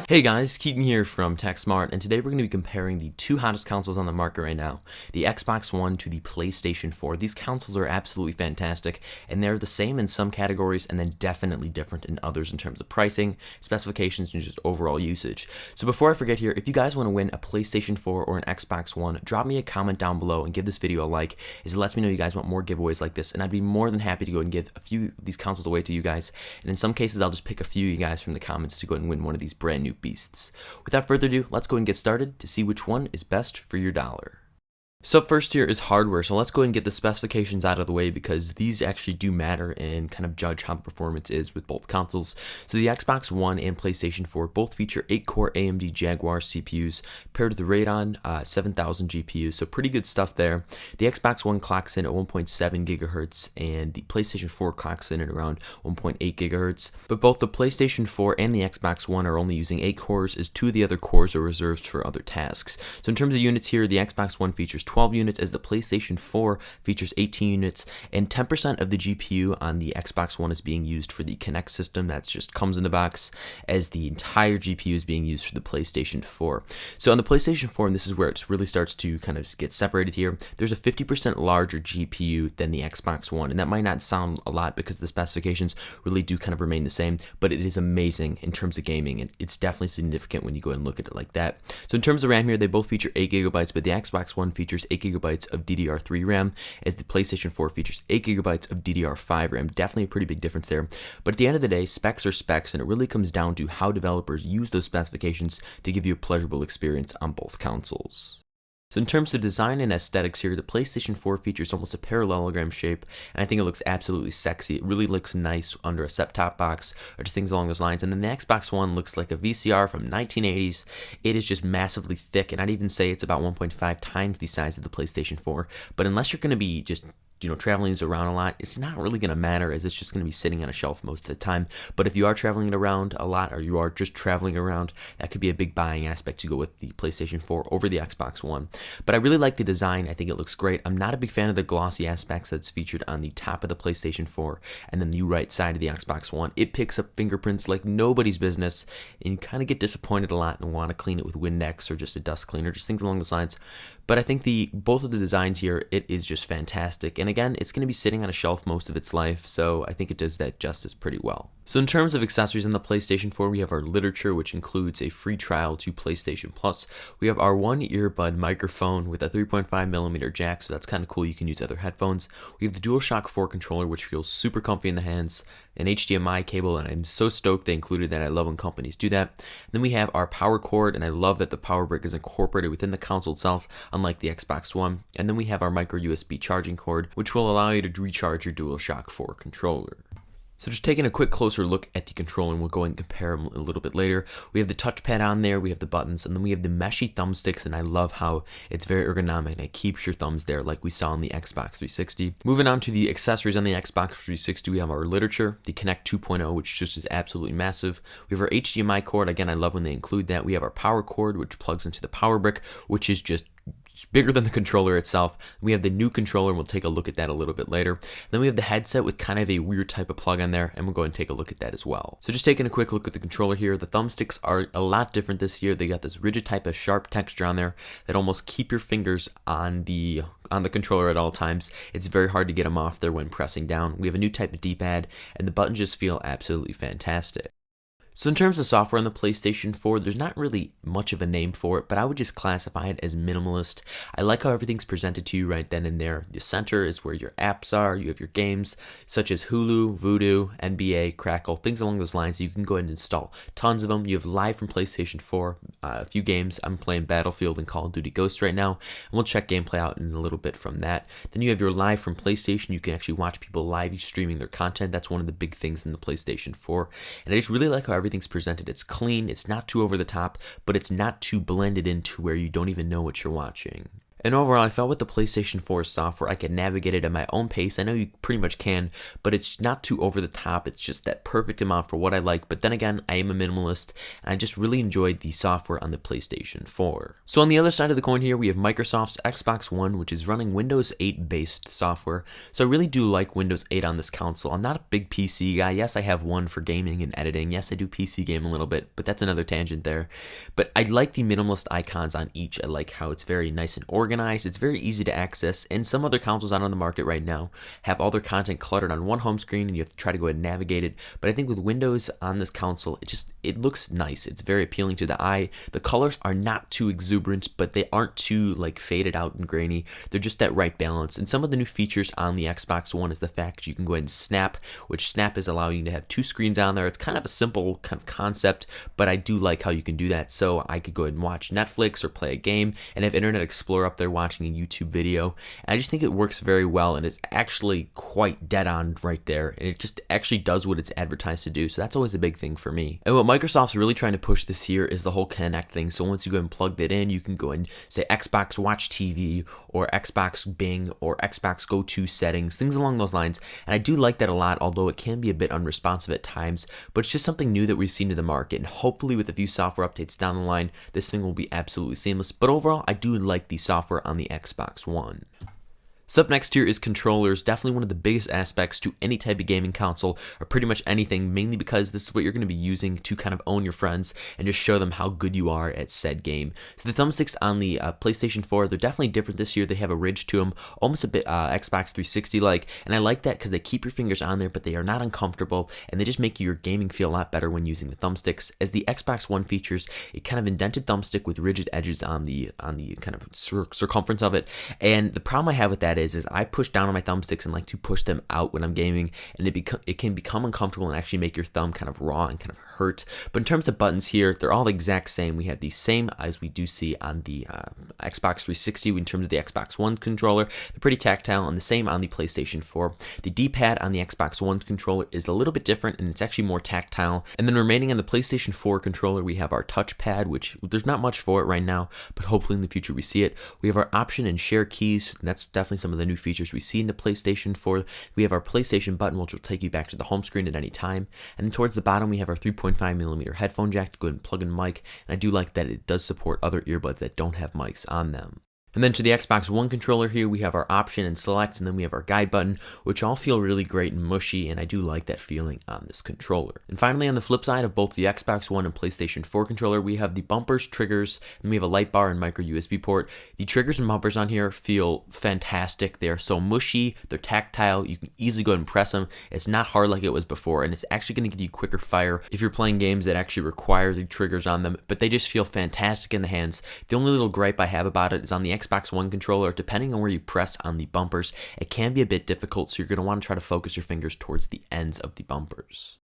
Hey guys, Keaton here from TechSmart, and today we're going to be comparing the two hottest consoles on the market right now, the Xbox One to the PlayStation 4. These consoles are absolutely fantastic, and they're the same in some categories and then definitely different in others in terms of pricing, specifications, and just overall usage. So before I forget here, if you guys want to win a PlayStation 4 or an Xbox One, drop me a comment down below and give this video a like, as it lets me know you guys want more giveaways like this, and I'd be more than happy to go and give a few of these consoles away to you guys, and in some cases I'll just pick a few of you guys from the comments to go and win one of these brand new beasts. Without further ado, let's go and get started to see which one is best for your dollar. So up first here is hardware, so let's go ahead and get the specifications out of the way because these actually do matter and kind of judge how the performance is with both consoles. So the Xbox One and PlayStation 4 both feature 8-core AMD Jaguar CPUs paired with the Radeon 7000 GPUs, so pretty good stuff there. The Xbox One clocks in at 1.7 GHz and the PlayStation 4 clocks in at around 1.8 GHz, but both the PlayStation 4 and the Xbox One are only using 8 cores as 2 of the other cores are reserved for other tasks. So in terms of units here, the Xbox One features 12 units as the PlayStation 4 features 18 units, and 10% of the GPU on the Xbox One is being used for the Kinect system that just comes in the box, as the entire GPU is being used for the PlayStation 4. So on the PlayStation 4, and this is where it really starts to kind of get separated here, there's a 50% larger GPU than the Xbox One, and that might not sound a lot because the specifications really do kind of remain the same, but it is amazing in terms of gaming, and it's definitely significant when you go and look at it like that. So in terms of RAM here, they both feature 8 gigabytes, but the Xbox One features 8 gigabytes of DDR3 RAM, as the PlayStation 4 features 8 gigabytes of DDR5 RAM. Definitely a pretty big difference there. But at the end of the day, specs are specs, and it really comes down to how developers use those specifications to give you a pleasurable experience on both consoles. So in terms of design and aesthetics here, the PlayStation 4 features almost a parallelogram shape, and I think it looks absolutely sexy. It really looks nice under a set-top box or just things along those lines. And then the Xbox One looks like a VCR from 1980s. It is just massively thick, and I'd even say it's about 1.5 times the size of the PlayStation 4. But unless you're going to be just traveling these around a lot, it's not really going to matter, as it's just going to be sitting on a shelf most of the time. But if you are traveling it around a lot, or you are just traveling around, that could be a big buying aspect to go with the PlayStation 4 over the Xbox One. But I really like the design. I think it looks great. I'm not a big fan of the glossy aspects that's featured on the top of the PlayStation 4 and then the right side of the Xbox One. It picks up fingerprints like nobody's business, and you kind of get disappointed a lot and want to clean it with Windex or just a dust cleaner, just things along those lines. But I think both of the designs here, it is just fantastic. And again, it's going to be sitting on a shelf most of its life, so I think it does that justice pretty well. So in terms of accessories on the PlayStation 4, we have our literature, which includes a free trial to PlayStation Plus. We have our one earbud microphone with a 3.5mm jack, so that's kind of cool. You can use other headphones. We have the DualShock 4 controller, which feels super comfy in the hands, an HDMI cable, and I'm so stoked they included that. I love when companies do that. And then we have our power cord, and I love that the power brick is incorporated within the console itself, unlike the Xbox One. And then we have our micro USB charging cord, which will allow you to recharge your DualShock 4 controller. So just taking a quick closer look at the controller, and we'll go and compare them a little bit later. We have the touchpad on there, we have the buttons, and then we have the meshy thumbsticks, and I love how it's very ergonomic and it keeps your thumbs there like we saw on the Xbox 360. Moving on to the accessories on the Xbox 360, we have our literature, the Kinect 2.0, which just is absolutely massive. We have our HDMI cord. Again, I love when they include that. We have our power cord, which plugs into the power brick, which is just bigger than the controller itself. We have the new controller, and we'll take a look at that a little bit later. Then we have the headset with kind of a weird type of plug on there, and we'll go and take a look at that as well. So just taking a quick look at the controller here, the thumbsticks are a lot different this year. They got this rigid type of sharp texture on there that almost keep your fingers on the controller at all times. It's very hard to get them off there when pressing down. We have a new type of D-pad, and the buttons just feel absolutely fantastic. So in terms of software on the PlayStation 4, there's not really much of a name for it, but I would just classify it as minimalist. I like how everything's presented to you right then and there. The center is where your apps are. You have your games such as Hulu, Vudu, NBA, Crackle, things along those lines. You can go ahead and install tons of them. You have live from PlayStation 4, a few games. I'm playing Battlefield and Call of Duty Ghosts right now, and we'll check gameplay out in a little bit from that. Then you have your live from PlayStation. You can actually watch people live streaming their content. That's one of the big things in the PlayStation 4, and I just really like how everything's presented. It's clean, it's not too over the top, but it's not too blended into where you don't even know what you're watching. And overall, I felt with the PlayStation 4 software, I could navigate it at my own pace. I know you pretty much can, but it's not too over the top. It's just that perfect amount for what I like. But then again, I am a minimalist, and I just really enjoyed the software on the PlayStation 4. So on the other side of the coin here, we have Microsoft's Xbox One, which is running Windows 8 based software. So I really do like Windows 8 on this console. I'm not a big PC guy. Yes, I have one for gaming and editing. Yes, I do PC game a little bit, but that's another tangent there. But I like the minimalist icons on each. I like how it's very nice and organized. It's very easy to access, and some other consoles out on the market right now have all their content cluttered on one home screen and you have to try to go ahead and navigate it. But I think with Windows on this console, it looks nice. It's very appealing to the eye. The colors are not too exuberant, but they aren't too like faded out and grainy. They're just that right balance. And some of the new features on the Xbox One is the fact that you can go ahead and snap, which snap is allowing you to have two screens on there. It's kind of a simple kind of concept, but I do like how you can do that. So I could go ahead and watch Netflix or play a game and have Internet Explorer up there watching a YouTube video. And I just think it works very well, and it's actually quite dead on right there, and it just actually does what it's advertised to do. So that's always a big thing for me. And what Microsoft's really trying to push this year is the whole Kinect thing. So once you go and plug that in, you can go and say Xbox Watch TV or Xbox Bing or Xbox Go To settings, things along those lines. And I do like that a lot, although it can be a bit unresponsive at times, but it's just something new that we've seen in the market, and hopefully with a few software updates down the line, this thing will be absolutely seamless. But overall, I do like the software on the Xbox One. So up next here is controllers, definitely one of the biggest aspects to any type of gaming console, or pretty much anything, mainly because this is what you're going to be using to kind of own your friends and just show them how good you are at said game. So the thumbsticks on the PlayStation 4, they're definitely different this year. They have a ridge to them, almost a bit Xbox 360-like, and I like that because they keep your fingers on there, but they are not uncomfortable, and they just make your gaming feel a lot better when using the thumbsticks. As the Xbox One features a kind of indented thumbstick with rigid edges on the kind of circumference of it, and the problem I have with that is I push down on my thumbsticks and like to push them out when I'm gaming, and it can become uncomfortable and actually make your thumb kind of raw and kind of hurt. But in terms of buttons here, they're all the exact same. We have the same as we do see on the Xbox 360 in terms of the Xbox One controller. They're pretty tactile, and the same on the PlayStation 4. The D-pad on the Xbox One controller is a little bit different, and it's actually more tactile. And then remaining on the PlayStation 4 controller, we have our touchpad, which there's not much for it right now, but hopefully in the future we see it. We have our option and share keys, and that's definitely some of the new features we see in the PlayStation 4. We have our PlayStation button, which will take you back to the home screen at any time. And then towards the bottom, we have our 3.5mm headphone jack to go ahead and plug in mic. And I do like that it does support other earbuds that don't have mics on them. And then to the Xbox One controller here, we have our option and select, and then we have our guide button, which all feel really great and mushy, and I do like that feeling on this controller. And finally, on the flip side of both the Xbox One and PlayStation 4 controller, we have the bumpers, triggers, and we have a light bar and micro USB port. The triggers and bumpers on here feel fantastic. They are so mushy, they're tactile, you can easily go ahead and press them. It's not hard like it was before, and it's actually going to give you quicker fire if you're playing games that actually require the triggers on them, but they just feel fantastic in the hands. The only little gripe I have about it is on the Xbox One controller, depending on where you press on the bumpers, it can be a bit difficult, so you're going to want to try to focus your fingers towards the ends of the bumpers.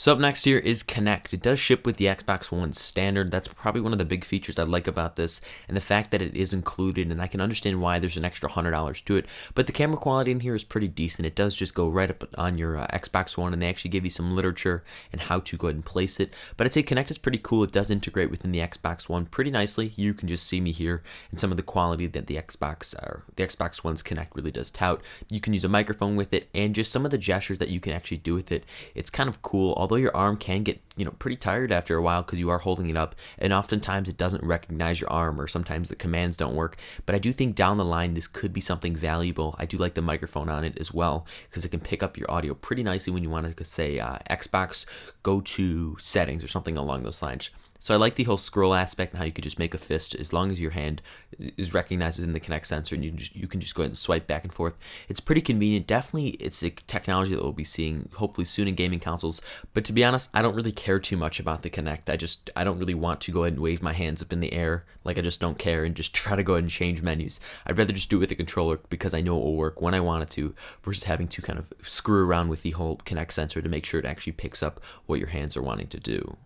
So up next here is Kinect. It does ship with the Xbox One standard. That's probably one of the big features I like about this, and the fact that it is included, and I can understand why there's an extra $100 to it, but the camera quality in here is pretty decent. It does just go right up on your Xbox One, and they actually give you some literature and how to go ahead and place it. But I'd say Kinect is pretty cool. It does integrate within the Xbox One pretty nicely. You can just see me here and some of the quality that the Xbox One's Kinect really does tout. You can use a microphone with it, and just some of the gestures that you can actually do with it. It's kind of cool, although your arm can get pretty tired after a while because you are holding it up, and oftentimes it doesn't recognize your arm, or sometimes the commands don't work. But I do think down the line this could be something valuable. I do like the microphone on it as well, because it can pick up your audio pretty nicely when you want to say Xbox Go To settings or something along those lines. So I like the whole scroll aspect and how you could just make a fist as long as your hand is recognized within the Kinect sensor, and you can just go ahead and swipe back and forth. It's pretty convenient. Definitely, it's a technology that we'll be seeing hopefully soon in gaming consoles. But to be honest, I don't really care too much about the Kinect. I don't really want to go ahead and wave my hands up in the air. Like, I just don't care and just try to go ahead and change menus. I'd rather just do it with a controller because I know it will work when I want it to, versus having to kind of screw around with the whole Kinect sensor to make sure it actually picks up what your hands are wanting to do.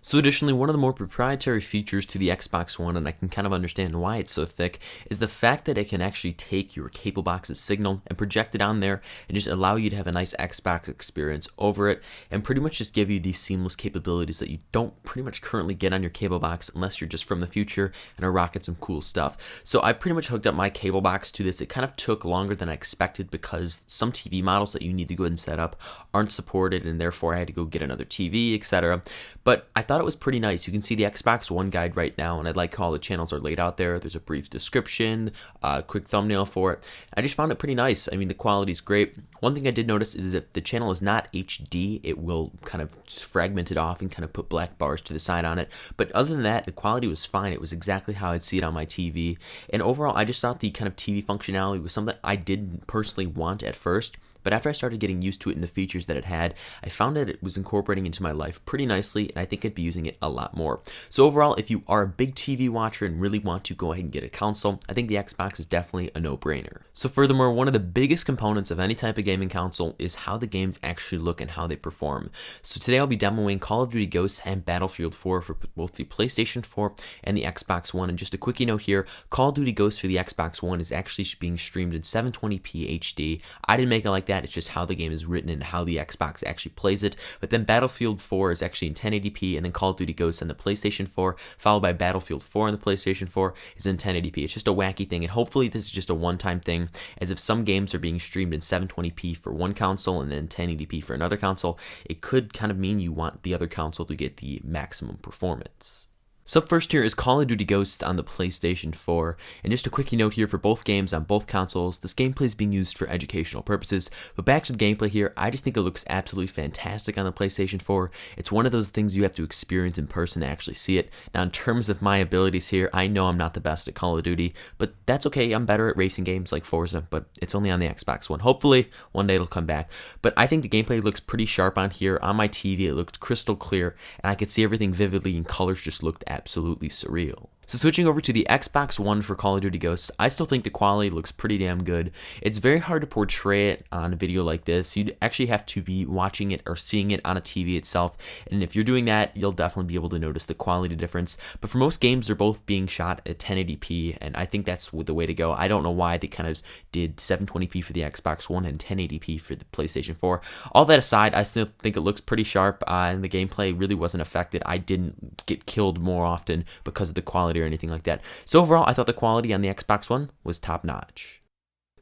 So additionally, one of the more proprietary features to the Xbox One, and I can kind of understand why it's so thick, is the fact that it can actually take your cable box's signal and project it on there and just allow you to have a nice Xbox experience over it and pretty much just give you these seamless capabilities that you don't pretty much currently get on your cable box unless you're just from the future and are rocking some cool stuff. So I pretty much hooked up my cable box to this. It kind of took longer than I expected because some TV models that you need to go ahead and set up aren't supported, and therefore I had to go get another TV, etc. But I thought it was pretty nice. You can see the Xbox One guide right now, and I like how all the channels are laid out there. There's a brief description, a quick thumbnail for it. I just found it pretty nice. I mean, the quality is great. One thing I did notice is if the channel is not HD, it will kind of fragment it off and kind of put black bars to the side on it. But other than that, the quality was fine. It was exactly how I'd see it on my TV. And overall, I just thought the kind of TV functionality was something I didn't personally want at first. But after I started getting used to it and the features that it had, I found that it was incorporating into my life pretty nicely, and I think I'd be using it a lot more. So overall, if you are a big TV watcher and really want to go ahead and get a console, I think the Xbox is definitely a no-brainer. So furthermore, one of the biggest components of any type of gaming console is how the games actually look and how they perform. So today I'll be demoing Call of Duty Ghosts and Battlefield 4 for both the PlayStation 4 and the Xbox One. And just a quickie note here, Call of Duty Ghosts for the Xbox One is actually being streamed in 720p HD. I didn't make it like that. It's just how the game is written and how the Xbox actually plays it. But then Battlefield 4 is actually in 1080p, and then Call of Duty Ghosts on the PlayStation 4, followed by Battlefield 4 on the PlayStation 4, is in 1080p. It's just a wacky thing, and hopefully this is just a one-time thing, as if some games are being streamed in 720p for one console and then 1080p for another console, it could kind of mean you want the other console to get the maximum performance. So up first here is Call of Duty Ghosts on the PlayStation 4, and just a quickie note here for both games on both consoles, this gameplay is being used for educational purposes, but back to the gameplay here, I just think it looks absolutely fantastic on the PlayStation 4. It's one of those things you have to experience in person to actually see it. Now in terms of my abilities here, I know I'm not the best at Call of Duty, but that's okay. I'm better at racing games like Forza, but it's only on the Xbox One. Hopefully one day it'll come back, but I think the gameplay looks pretty sharp on here. On my TV it looked crystal clear, and I could see everything vividly, and colors just looked absolutely surreal. So switching over to the Xbox One for Call of Duty Ghosts, I still think the quality looks pretty damn good. It's very hard to portray it on a video like this. You'd actually have to be watching it or seeing it on a TV itself, and if you're doing that, you'll definitely be able to notice the quality difference. But for most games, they're both being shot at 1080p, and I think that's the way to go. I don't know why they kind of did 720p for the Xbox One and 1080p for the PlayStation 4. All that aside, I still think it looks pretty sharp, and the gameplay really wasn't affected. I didn't get killed more often because of the quality or anything like that. So overall, I thought the quality on the Xbox One was top notch.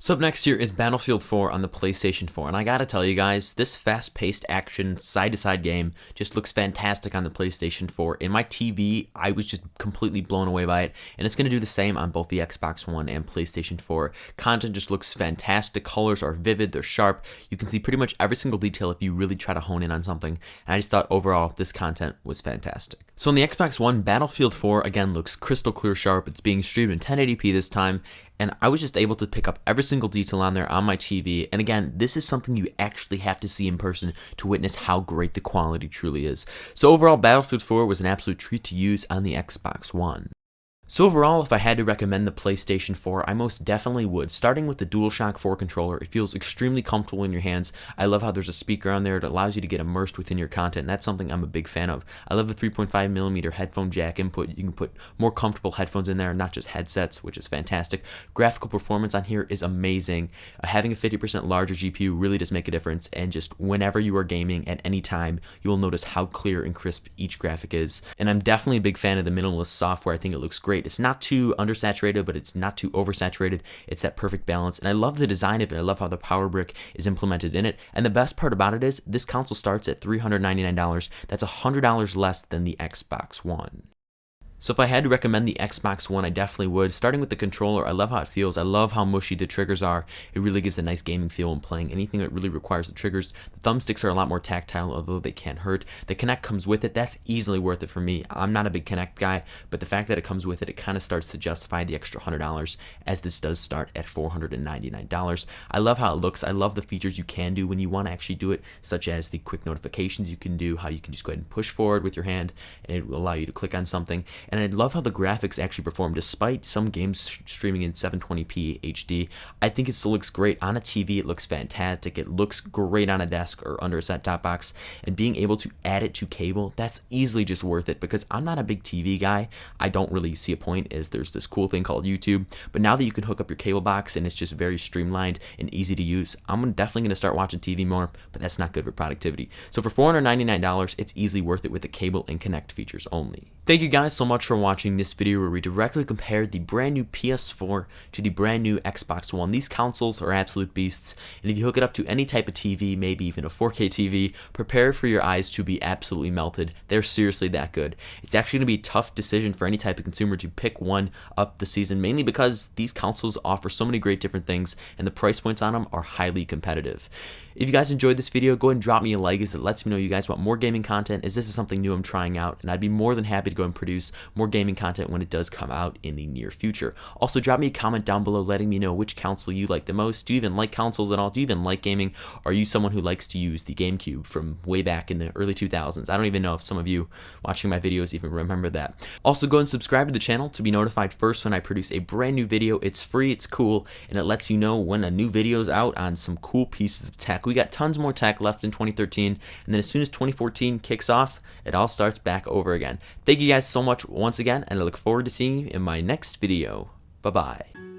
So up next here is Battlefield 4 on the PlayStation 4, and I gotta tell you guys, this fast-paced action side-to-side game just looks fantastic on the PlayStation 4. In my TV, I was just completely blown away by it, and it's gonna do the same on both the Xbox One and PlayStation 4. Content just looks fantastic, colors are vivid, they're sharp, you can see pretty much every single detail if you really try to hone in on something, and I just thought overall this content was fantastic. So on the Xbox One, Battlefield 4 again looks crystal clear sharp, it's being streamed in 1080p this time, and I was just able to pick up every single detail on there on my TV. And again, this is something you actually have to see in person to witness how great the quality truly is. So overall, Battlefield 4 was an absolute treat to use on the Xbox One. So overall, if I had to recommend the PlayStation 4, I most definitely would. Starting with the DualShock 4 controller, it feels extremely comfortable in your hands. I love how there's a speaker on there that allows you to get immersed within your content, and that's something I'm a big fan of. I love the 3.5mm headphone jack input. You can put more comfortable headphones in there, not just headsets, which is fantastic. Graphical performance on here is amazing. Having a 50% larger GPU really does make a difference, and just whenever you are gaming at any time, you will notice how clear and crisp each graphic is. And I'm definitely a big fan of the minimalist software. I think it looks great. It's not too undersaturated, but it's not too oversaturated. It's that perfect balance, and I love the design of it. I love how the power brick is implemented in it, and the best part about it is this console starts at $399. That's $100 less than the Xbox One. So if I had to recommend the Xbox One, I definitely would. Starting with the controller, I love how it feels. I love how mushy the triggers are. It really gives a nice gaming feel when playing anything that really requires the triggers. The thumbsticks are a lot more tactile, although they can hurt. The Kinect comes with it. That's easily worth it for me. I'm not a big Kinect guy, but the fact that it comes with it, it kind of starts to justify the extra $100, as this does start at $499. I love how it looks. I love the features you can do when you want to actually do it, such as the quick notifications you can do, how you can just go ahead and push forward with your hand, and it will allow you to click on something. and I love how the graphics actually perform despite some games streaming in 720p HD. I think it still looks great on a TV. It looks fantastic. It looks great on a desk or under a set-top box, and being able to add it to cable, that's easily just worth it, because I'm not a big TV guy. I don't really see a point, as there's this cool thing called YouTube, but now that you can hook up your cable box and it's just very streamlined and easy to use, I'm definitely going to start watching TV more, but that's not good for productivity. So for $499, it's easily worth it with the cable and connect features only. Thank you guys so much for watching this video where we directly compared the brand new PS4 to the brand new Xbox One. These consoles are absolute beasts, and if you hook it up to any type of TV, maybe even a 4K TV, prepare for your eyes to be absolutely melted. They're seriously that good. It's actually going to be a tough decision for any type of consumer to pick one up this season, mainly because these consoles offer so many great different things, and the price points on them are highly competitive. If you guys enjoyed this video, go ahead and drop me a like, as it lets me know you guys want more gaming content, as this is something new I'm trying out, and I'd be more than happy to go and produce more gaming content when it does come out in the near future. Also, drop me a comment down below letting me know which console you like the most. Do you even like consoles at all? Do you even like gaming? Are you someone who likes to use the GameCube from way back in the early 2000s? I don't even know if some of you watching my videos even remember that. Also, go and subscribe to the channel to be notified first when I produce a brand new video. It's free, it's cool, and it lets you know when a new video is out on some cool pieces of tech. We got tons more tech left in 2013, and then as soon as 2014 kicks off, it all starts back over again. Thank you guys so much once again, and I look forward to seeing you in my next video. Bye-bye.